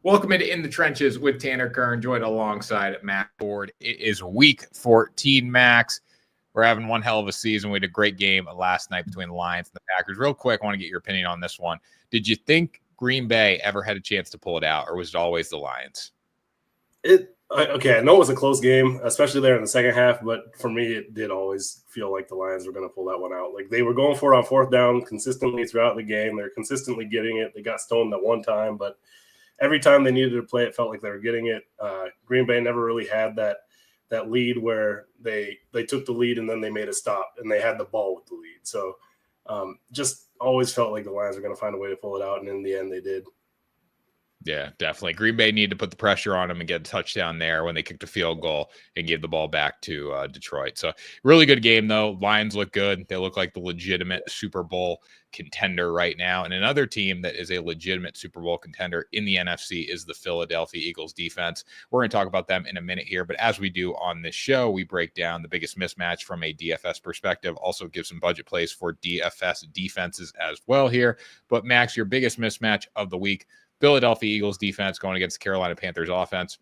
Welcome into In the Trenches with Tanner Kern, joined alongside Matt Forde. It is week 14, Max. We're having one hell of a season. We had a great game last night between the Lions and the Packers. Real quick, I want to get your opinion on this one. Did you think Green Bay ever had a chance to pull it out, or was it always the Lions? Okay, I know it was a close game, especially there in the second half, but for me, it did always feel like the Lions were going to pull that one out. Like, they were going for it on fourth down consistently throughout the game. They're consistently getting it. They got stoned that one time, but every time they needed to play, it felt like they were getting it. Green Bay never really had that lead where they took the lead and then they made a stop and they had the ball with the lead. So just always felt like the Lions were going to find a way to pull it out, and in the end, they did. Yeah, definitely. Green Bay needed to put the pressure on them and get a touchdown there when they kicked a field goal and gave the ball back to Detroit. So really good game, though. Lions look good. They look like the legitimate Super Bowl contender right now. And another team that is a legitimate Super Bowl contender in the NFC is the Philadelphia Eagles defense. We're going to talk about them in a minute here. But as we do on this show, we break down the biggest mismatch from a DFS perspective, also give some budget plays for DFS defenses as well here. But Max, your biggest mismatch of the week, Philadelphia Eagles defense going against the Carolina Panthers offense.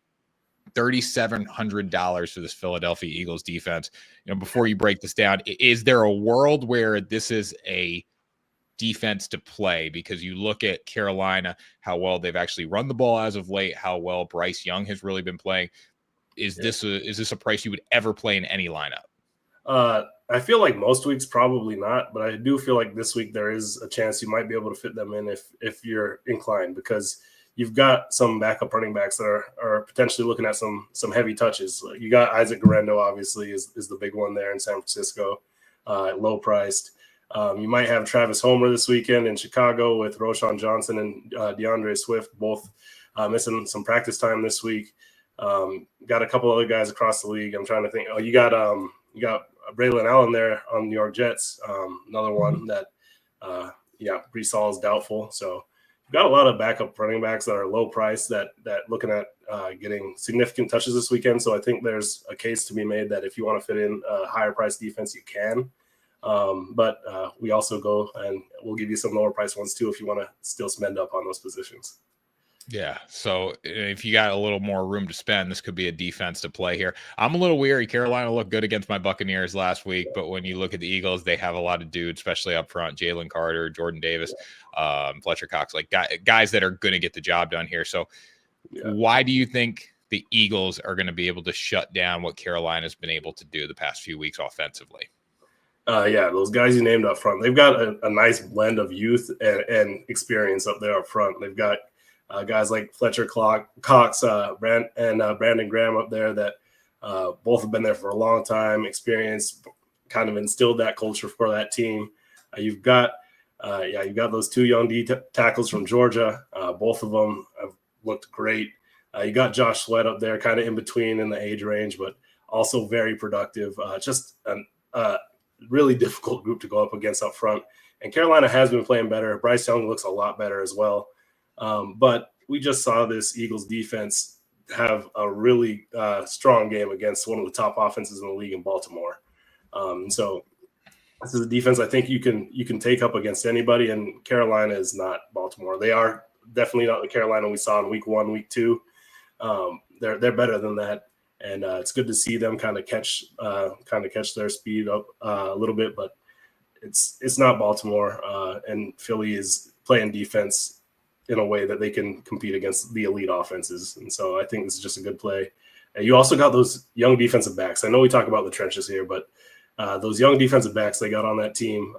$3,700 for this Philadelphia Eagles defense. You know, before you break this down, is there a world where this is a defense to play? Because you look at Carolina, how well they've actually run the ball as of late, how well Bryce Young has really been playing. Is this a price you would ever play in any lineup? I feel like most weeks probably not, but I do feel like this week there is a chance you might be able to fit them in if you're inclined, because you've got some backup running backs that are potentially looking at some heavy touches. You got Isaac Guerrero, obviously, is the big one there in San Francisco, low priced. You might have Travis Homer this weekend in Chicago with Roshan Johnson and DeAndre Swift, both missing some practice time this week. Got a couple other guys across the league. I'm trying to think. Oh, you got Braylon Allen there on New York Jets, another one that, Breece Hall is doubtful. So you've got a lot of backup running backs that are low price that looking at getting significant touches this weekend. So I think there's a case to be made that if you want to fit in a higher price defense, you can. But we also go and we'll give you some lower price ones too if you want to still spend up on those positions. Yeah, so if you got a little more room to spend, this could be a defense to play here. I'm a little weary. Carolina looked good against my Buccaneers last week, but when you look at the Eagles, they have a lot of dudes, especially up front, Jalen Carter, Jordan Davis, Fletcher Cox, like guys that are going to get the job done here. So why do you think the Eagles are going to be able to shut down what Carolina's been able to do the past few weeks offensively? Those guys you named up front, they've got a nice blend of youth and experience up there up front. They've got guys like Fletcher Cox, Brandon Graham up there that both have been there for a long time, experience, kind of instilled that culture for that team. You've got those two young tackles from Georgia. Both of them have looked great. You got Josh Sweat up there, kind of in between in the age range, but also very productive. Just a really difficult group to go up against up front. And Carolina has been playing better. Bryce Young looks a lot better as well. But we just saw this Eagles defense have a really strong game against one of the top offenses in the league in Baltimore. So this is a defense I think you can take up against anybody, and Carolina is not Baltimore. They are definitely not the Carolina we saw in week 1, week 2. They're better than that, and it's good to see them kind of catch their speed up a little bit, but it's not Baltimore, and Philly is playing defense in a way that they can compete against the elite offenses. And so I think this is just a good play. And you also got those young defensive backs. I know we talk about the trenches here, but those young defensive backs they got on that team,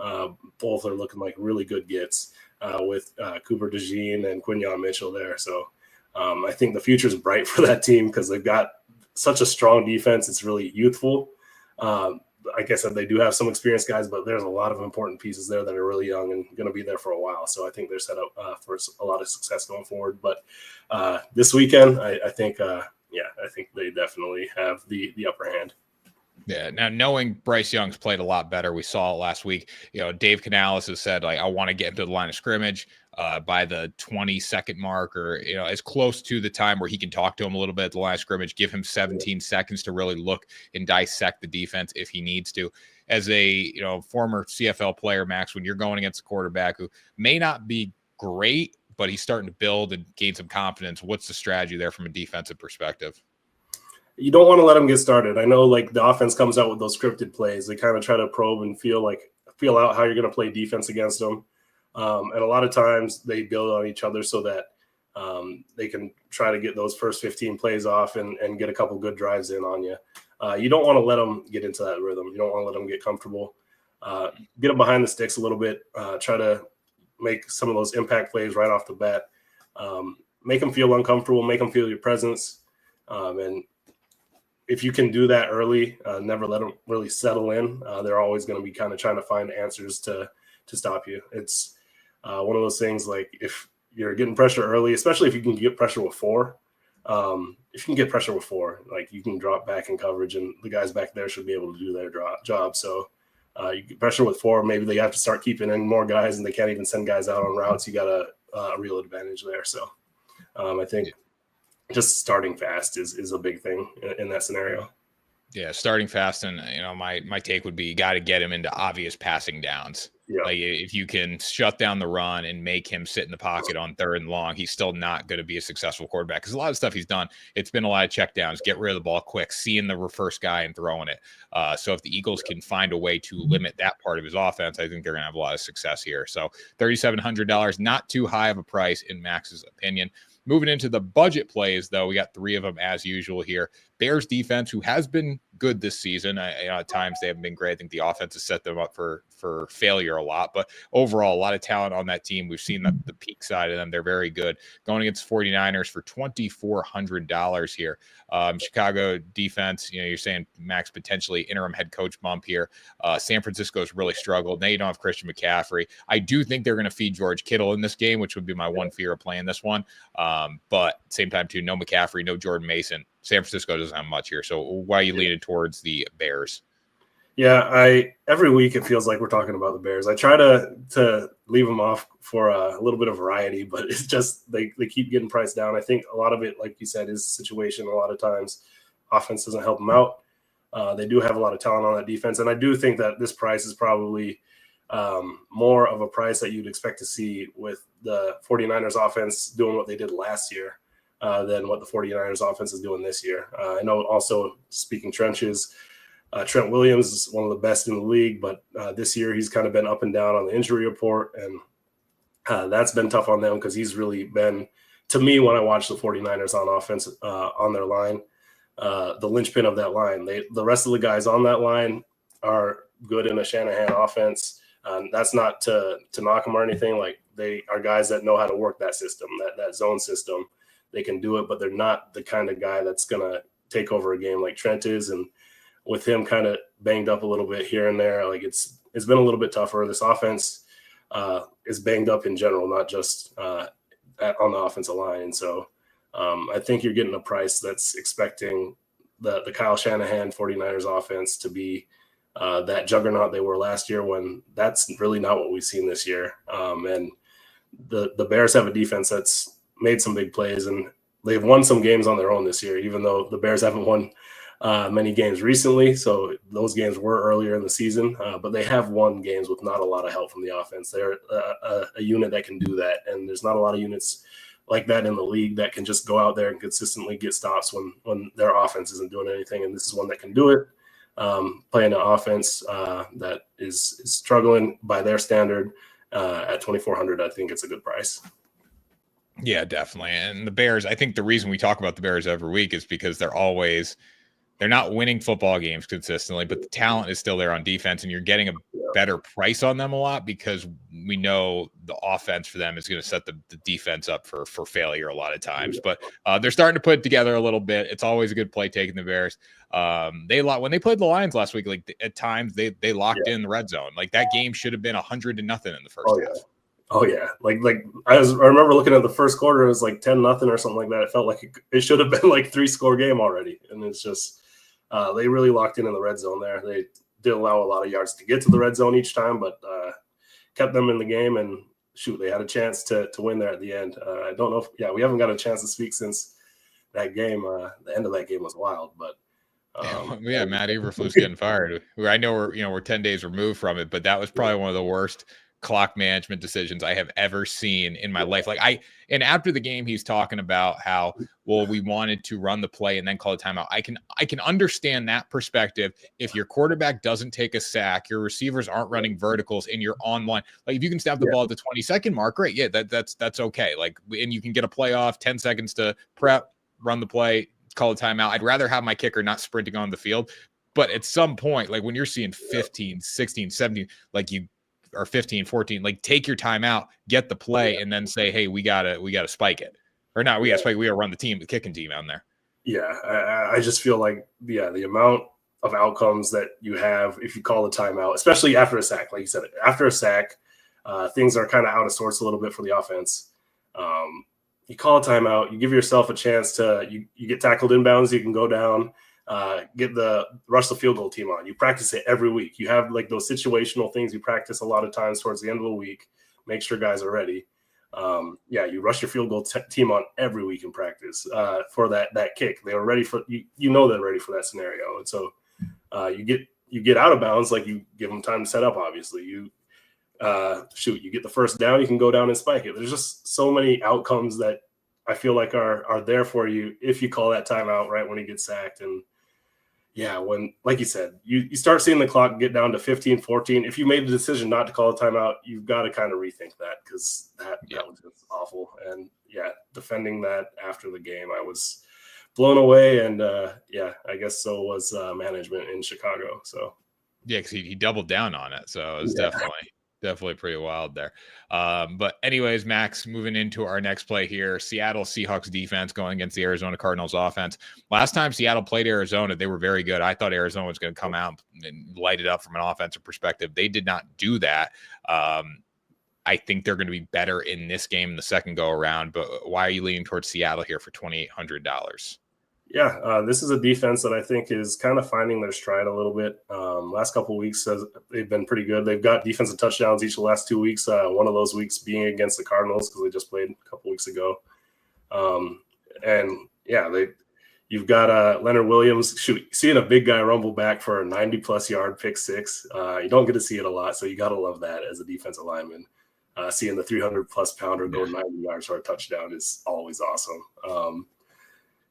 both are looking like really good gets with Cooper DeJean and Quinyon Mitchell there. So I think the future is bright for that team because they've got such a strong defense. It's really youthful. Like I said, they do have some experienced guys, but there's a lot of important pieces there that are really young and going to be there for a while. So I think they're set up for a lot of success going forward. But this weekend, I think they definitely have the upper hand. Yeah. Now, knowing Bryce Young's played a lot better, we saw it last week. You know, Dave Canales has said, like, I want to get into the line of scrimmage by the 20-second mark, or, you know, as close to the time where he can talk to him a little bit at the line of scrimmage, give him 17 seconds to really look and dissect the defense if he needs to. As a, former CFL player, Max, when you're going against a quarterback who may not be great, but he's starting to build and gain some confidence. What's the strategy there from a defensive perspective? You don't want to let him get started. I know like the offense comes out with those scripted plays. They kind of try to probe and feel out how you're going to play defense against them. And a lot of times they build on each other so that they can try to get those first 15 plays off and get a couple good drives in on you. You don't want to let them get into that rhythm. You don't want to let them get comfortable. Get them behind the sticks a little bit. Try to make some of those impact plays right off the bat. Make them feel uncomfortable. Make them feel your presence. And if you can do that early, never let them really settle in. They're always going to be kind of trying to find answers to stop you. It's one of those things like if you're getting pressure early, especially if you can get pressure with four. If you can get pressure with four, like you can drop back in coverage and the guys back there should be able to do their job. So you get pressure with four, maybe they have to start keeping in more guys and they can't even send guys out on routes. You got a real advantage there. So I think just starting fast is a big thing in that scenario. Yeah, starting fast, and my take would be you got to get him into obvious passing downs. Yeah. Like if you can shut down the run and make him sit in the pocket on 3rd and long, he's still not going to be a successful quarterback because a lot of stuff he's done, it's been a lot of check downs, get rid of the ball quick, seeing the first guy and throwing it. So if the Eagles can find a way to limit that part of his offense, I think they're going to have a lot of success here. So $3,700, not too high of a price in Max's opinion. Moving into the budget plays, though, we got 3 of them as usual here. Bears defense, who has been good this season. At times they haven't been great. I think the offense has set them up for failure a lot. But overall, a lot of talent on that team. We've seen the peak side of them. They're very good. Going against 49ers for $2,400 here. Chicago defense, you're saying Maxx potentially interim head coach bump here. San Francisco's really struggled. Now you don't have Christian McCaffrey. I do think they're going to feed George Kittle in this game, which would be my one fear of playing this one. But at the same time, too, no McCaffrey, no Jordan Mason. San Francisco doesn't have much here. So why are you leaning towards the Bears? Yeah, every week it feels like we're talking about the Bears. I try to leave them off for a little bit of variety, but it's just they keep getting priced down. I think a lot of it, like you said, is situation. A lot of times offense doesn't help them out. They do have a lot of talent on that defense. And I do think that this price is probably more of a price that you'd expect to see with the 49ers offense doing what they did last year than what the 49ers offense is doing this year. I know also, speaking trenches, Trent Williams is one of the best in the league, but this year he's kind of been up and down on the injury report, and that's been tough on them because he's really been, to me, when I watch the 49ers on offense on their line, the linchpin of that line. The rest of the guys on that line are good in a Shanahan offense. That's not to knock them or anything. Like, they are guys that know how to work that system, that zone system. They can do it, but they're not the kind of guy that's going to take over a game like Trent is. And with him kind of banged up a little bit here and there, like it's been a little bit tougher. This offense is banged up in general, not just on the offensive line. And so I think you're getting a price that's expecting the Kyle Shanahan 49ers offense to be that juggernaut they were last year, when that's really not what we've seen this year. And the Bears have a defense that's made some big plays, and they've won some games on their own this year, even though the Bears haven't won many games recently. So those games were earlier in the season, but they have won games with not a lot of help from the offense. They're a unit that can do that, and there's not a lot of units like that in the league that can just go out there and consistently get stops when their offense isn't doing anything. And this is one that can do it. Playing an offense that is struggling by their standard at $2,400, I think it's a good price. Yeah, definitely. And the Bears, I think the reason we talk about the Bears every week is because they're not winning football games consistently, but the talent is still there on defense, and you're getting a better price on them a lot because we know the offense for them is going to set the defense up for failure a lot of times. But they're starting to put it together a little bit. It's always a good play taking the Bears. When they played the Lions last week, like at times they locked in the red zone. Like that game should have been 100-0 in the first half. Oh yeah, like I remember looking at the first quarter, it was like 10-0 or something like that. It felt like it should have been like 3-score game already, and it's just they really locked in the red zone there. They did allow a lot of yards to get to the red zone each time, but kept them in the game, and they had a chance to win there at the end. I don't know if we haven't got a chance to speak since that game. The end of that game was wild, but Matt Eberflus getting fired. I know we're 10 days removed from it, but that was probably one of the worst clock management decisions I have ever seen in my life. And after the game, he's talking about how, well, we wanted to run the play and then call a timeout. I can understand that perspective. If your quarterback doesn't take a sack, your receivers aren't running verticals, and you're on line, like if you can snap the ball at the 20-second mark, great. Yeah, that's okay. Like, and you can get a play off, 10 seconds to prep, run the play, call a timeout. I'd rather have my kicker not sprinting on the field. But at some point, like when you're seeing 15, 16, 17, like you or 15, 14, like take your time out, get the play, and then say, hey, we gotta spike it. Or not, we gotta spike, we gotta run the kicking team out there. Yeah. I just feel like, the amount of outcomes that you have if you call a timeout, especially after a sack, like you said, after a sack, things are kind of out of sorts a little bit for the offense. You call a timeout, you give yourself a chance to, you get tackled inbounds, you can go down, rush the field goal team on. You practice it every week. You have like those situational things you practice a lot of times towards the end of the week, make sure guys are ready. You rush your field goal team on every week in practice for that kick. They are ready for they're ready for that scenario. And so you get out of bounds, like you give them time to set up. Obviously, you get the first down, you can go down and spike it. There's just so many outcomes that I feel like are there for you if you call that timeout right when he gets sacked. And when, like you said, you start seeing the clock get down to 15, 14. If you made the decision not to call a timeout, you've got to kind of rethink that, because that was just awful. And defending that after the game, I was blown away. And I guess so was management in Chicago. So because he doubled down on it. So it was definitely pretty wild there. But anyways, Max, moving into our next play here, Seattle Seahawks defense going against the Arizona Cardinals offense. Last time Seattle played Arizona, they were very good. I thought Arizona was going to come out and light it up from an offensive perspective. They did not do that. I think they're going to be better in this game in the second go around, but why are you leaning towards Seattle here for $2,800? This is a defense that I think is kind of finding their stride a little bit. Last couple of weeks, they've been pretty good. They've got defensive touchdowns each of the last 2 weeks. One of those weeks being against the Cardinals, because they just played a couple weeks ago. You've got Leonard Williams seeing a big guy rumble back for a 90-plus yard pick six. You don't get to see it a lot, so you got to love that as a defensive lineman. Seeing the 300-plus pounder go 90 yards for a touchdown is always awesome.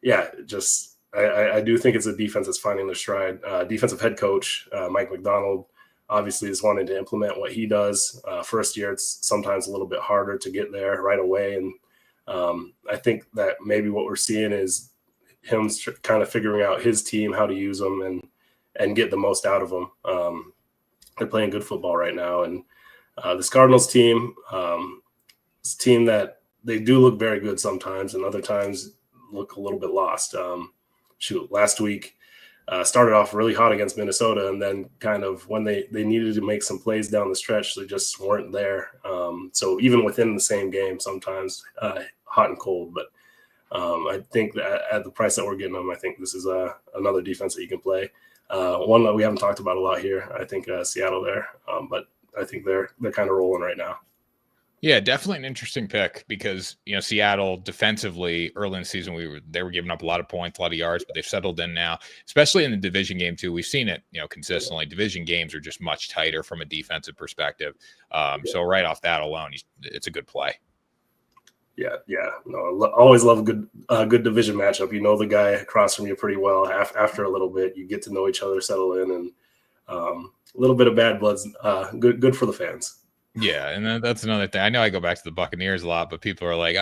I do think it's a defense that's finding their stride. Defensive head coach Mike McDonald obviously is wanting to implement what he does. First year, it's sometimes a little bit harder to get there right away. And I think that maybe what we're seeing is him kind of figuring out his team, how to use them and get the most out of them. They're playing good football right now. And this Cardinals team, it's a team that they do look very good sometimes, and other times look a little bit lost. Last week started off really hot against Minnesota, and then kind of when they needed to make some plays down the stretch, they just weren't there. So even within the same game, sometimes hot and cold. But I think that at the price that we're getting them, I think this is another defense that you can play. One that we haven't talked about a lot here. I think Seattle there, but I think they're kind of rolling right now. Yeah, definitely an interesting pick, because Seattle defensively early in the season they were giving up a lot of points, a lot of yards, but they've settled in now, especially in the division game too. We've seen it consistently. Division games are just much tighter from a defensive perspective. So right off that alone, it's a good play. Always love a good division matchup. The guy across from you pretty well. After a little bit, you get to know each other, settle in, and a little bit of bad blood's good for the fans. Yeah, and that's another thing. I know I go back to the Buccaneers a lot, but people are like,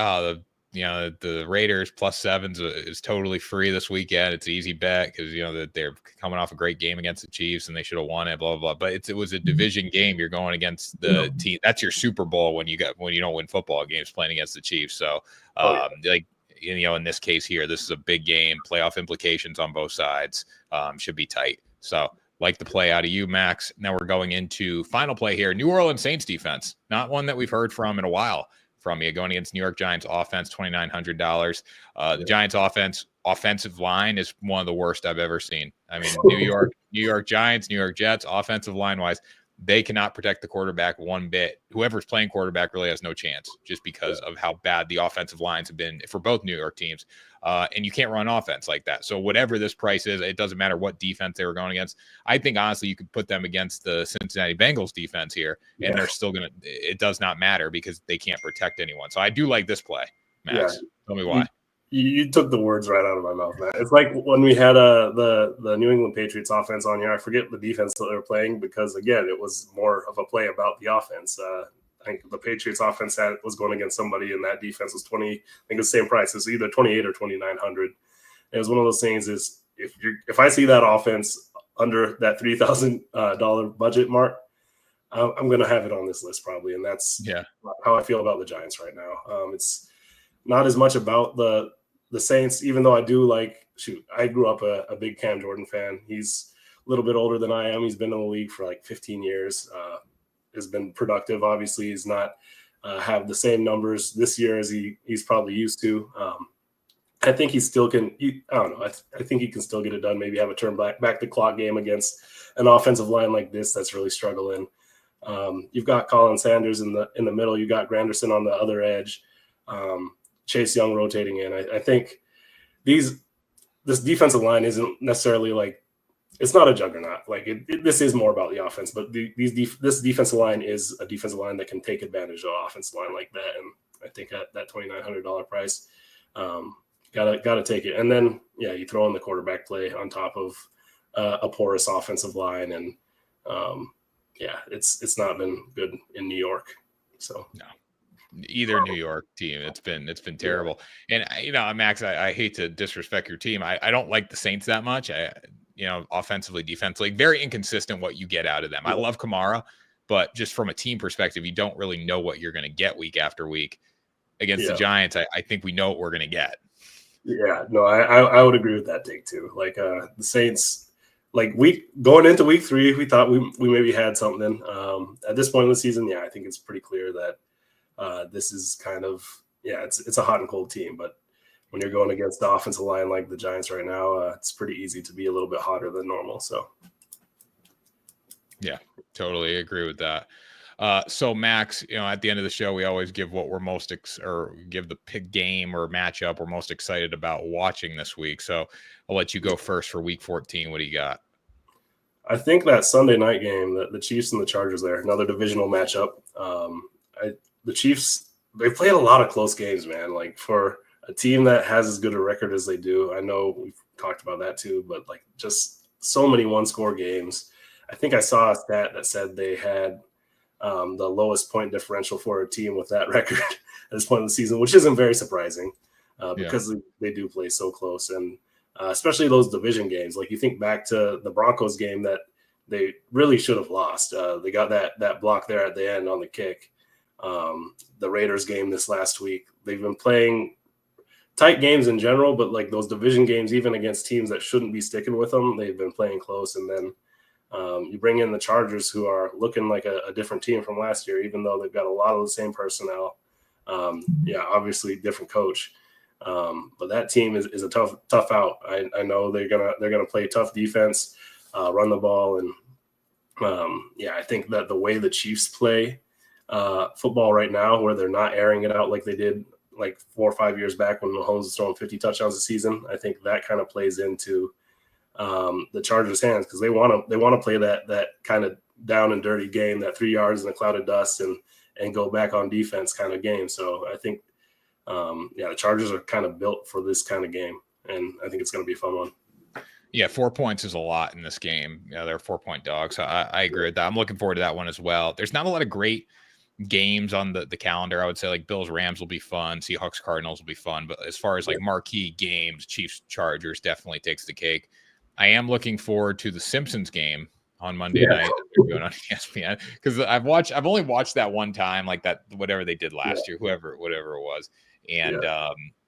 the Raiders +7s is totally free this weekend. It's an easy bet because they're coming off a great game against the Chiefs and they should have won it. Blah blah blah. But it was a division game. You're going against the team. That's your Super Bowl when you don't win football games, playing against the Chiefs. So in this case here, this is a big game. Playoff implications on both sides. Should be tight. So. Like the play out of you, Max. Now we're going into final play here. New Orleans Saints defense, not one that we've heard from in a while from you, going against New York Giants offense, $2,900. The Giants offensive line is one of the worst I've ever seen. I mean, New York Giants, New York Jets, offensive line wise, they cannot protect the quarterback one bit. Whoever's playing quarterback really has no chance just because of how bad the offensive lines have been for both New York teams. And you can't run offense like that. So whatever this price is, it doesn't matter what defense they were going against. I think, honestly, you could put them against the Cincinnati Bengals defense here, and they're still going to – it does not matter because they can't protect anyone. So I do like this play, Max. Yeah. Tell me why. You took the words right out of my mouth, man. It's like when we had the New England Patriots offense on here. I forget the defense that they were playing because, again, it was more of a play about the offense. I think the Patriots offense was going against somebody, and that defense was 20. I think it was the same price. It's either 28 or 2,900. It was one of those things. Is if I see that offense under that $3,000 budget mark, I'm going to have it on this list probably, and that's how I feel about the Giants right now. It's not as much about the Saints, even though I do I grew up a big Cam Jordan fan. He's a little bit older than I am. He's been in the league for like 15 years. Has been productive. Obviously, he's not have the same numbers this year as he's probably used to. I think he still can. I don't know. I think he can still get it done. Maybe have a turn back the clock game against an offensive line like this that's really struggling. You've got Colin Sanders in the middle. You got Granderson on the other edge. Chase Young rotating in. I think this defensive line isn't necessarily it's not a juggernaut. This is more about the offense, but this defensive line is a defensive line that can take advantage of an offensive line like that. And I think at that $2,900 price, gotta take it. And then you throw in the quarterback play on top of a porous offensive line, and it's not been good in New York. So no. Either New York team, it's been terrible. And Max, I hate to disrespect your team. I don't like the Saints that much. Offensively, defensively, very inconsistent what you get out of them. I love Kamara, but just from a team perspective, you don't really know what you're going to get week after week. Against the Giants, I think we know what we're going to get. Yeah, no, I would agree with that take too. The Saints, going into week 3, we thought we maybe had something. At this point in the season, I think it's pretty clear that this is kind of it's a hot and cold team. But when you're going against the offensive line like the Giants right now, it's pretty easy to be a little bit hotter than normal. So yeah, totally agree with that. So Max, at the end of the show, we always give what we're most give the pick game or matchup we're most excited about watching this week. So I'll let you go first for week 14. What do you got? I think that Sunday night game, the Chiefs and the Chargers there, another divisional matchup. The Chiefs, they played a lot of close games, man. For a team that has as good a record as they do, I know we've talked about that too, but just so many one-score games. I think I saw a stat that said they had the lowest point differential for a team with that record at this point in the season, which isn't very surprising because they do play so close. And especially those division games. You think back to the Broncos game that they really should have lost. They got that block there at the end on the kick. The Raiders game this last week. They've been playing tight games in general, but those division games, even against teams that shouldn't be sticking with them, they've been playing close. And then you bring in the Chargers, who are looking like a different team from last year, even though they've got a lot of the same personnel. Obviously different coach. But that team is a tough out. I know they're gonna play tough defense, run the ball, and I think that the way the Chiefs play football right now, where they're not airing it out like they did 4 or 5 years back when Mahomes was throwing 50 touchdowns a season, I think that kind of plays into the Chargers' hands, because they want to play that kind of down and dirty game, that 3 yards in a cloud of dust and go back on defense kind of game. So I think the Chargers are kind of built for this kind of game, and I think it's going to be a fun one. Yeah, 4 points is a lot in this game. They're 4-point dogs. So I agree with that. I'm looking forward to that one as well. There's not a lot of great games on the calendar. I would say Bills Rams will be fun, Seahawks Cardinals will be fun, but as far as marquee games, Chiefs Chargers definitely takes the cake. I am looking forward to the Simpsons game on Monday night going on ESPN, because I've only watched that one time, that whatever they did last year, whatever it was, and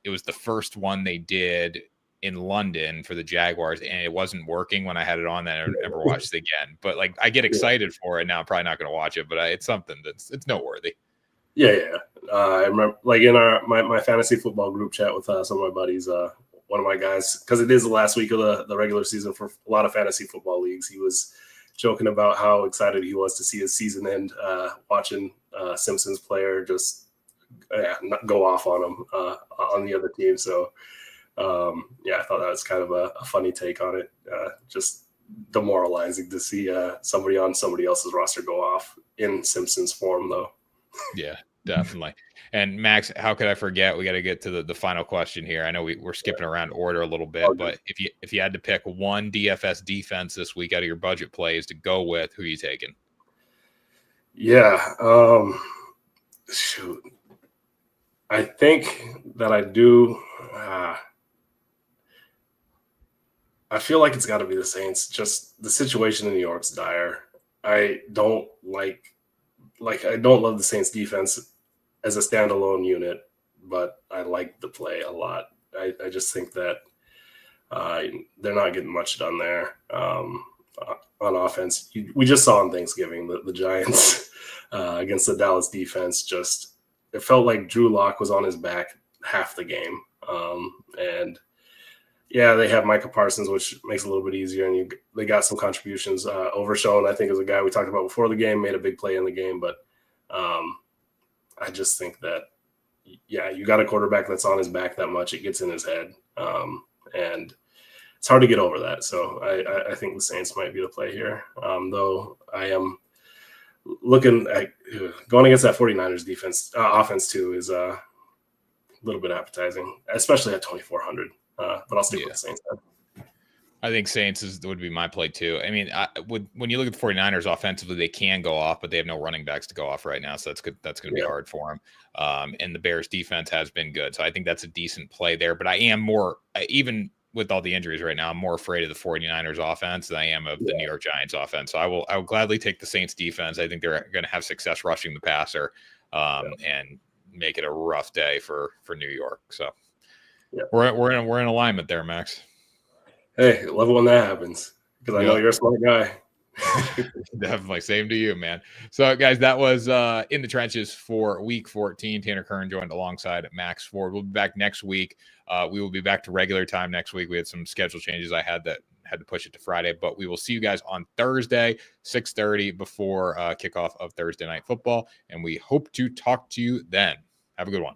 it was the first one they did in London for the Jaguars, and it wasn't working when I had it on. Then I never watched it again. But I get excited for it now. I'm probably not going to watch it, but it's something it's noteworthy. Yeah. I remember in my fantasy football group chat with some of my buddies. One of my guys, because it is the last week of the regular season for a lot of fantasy football leagues, he was joking about how excited he was to see his season end, watching Simpsons player just not go off on him on the other team. So I thought that was kind of a funny take on it. Just demoralizing to see somebody on somebody else's roster go off in Simpsons form, though. Yeah, definitely. And Max, how could I forget? We got to get to the final question here. I know we're skipping around order a little bit, but if you had to pick one DFS defense this week out of your budget plays to go with, who are you taking? Yeah, shoot. I think that I do. I feel like it's got to be the Saints. Just the situation in New York's dire. I don't I don't love the Saints defense as a standalone unit, but I like the play a lot. I just think that they're not getting much done there on offense. We just saw on Thanksgiving the Giants against the Dallas defense. Just it felt like Drew Lock was on his back half the game, and yeah, they have Micah Parsons, which makes it a little bit easier, and they got some contributions. Overshown, I think, is a guy we talked about before the game, made a big play in the game, but I just think that, you got a quarterback that's on his back that much, it gets in his head, and it's hard to get over that. So I think the Saints might be the play here, though I am looking at going against that 49ers defense offense too is a little bit appetizing, especially at 2,400. But I'll stick with the Saints. I think Saints would be my play too. I mean, when you look at the 49ers offensively, they can go off, but they have no running backs to go off right now. So that's good. That's going to be hard for them. And the Bears defense has been good. So I think that's a decent play there. But I am more, even with all the injuries right now, I'm more afraid of the 49ers offense than I am of the New York Giants offense. So I will gladly take the Saints defense. I think they're going to have success rushing the passer and make it a rough day for New York. So we're in alignment there, Max. Hey, love it when that happens because I know you're a smart guy. Definitely. Same to you, man. So, guys, that was In the Trenches for week 14. Tanner Kern joined alongside Max Forde. We'll be back next week. We will be back to regular time next week. We had some schedule changes I had to push it to Friday, but we will see you guys on Thursday, 6:30 before kickoff of Thursday Night Football. And we hope to talk to you then. Have a good one.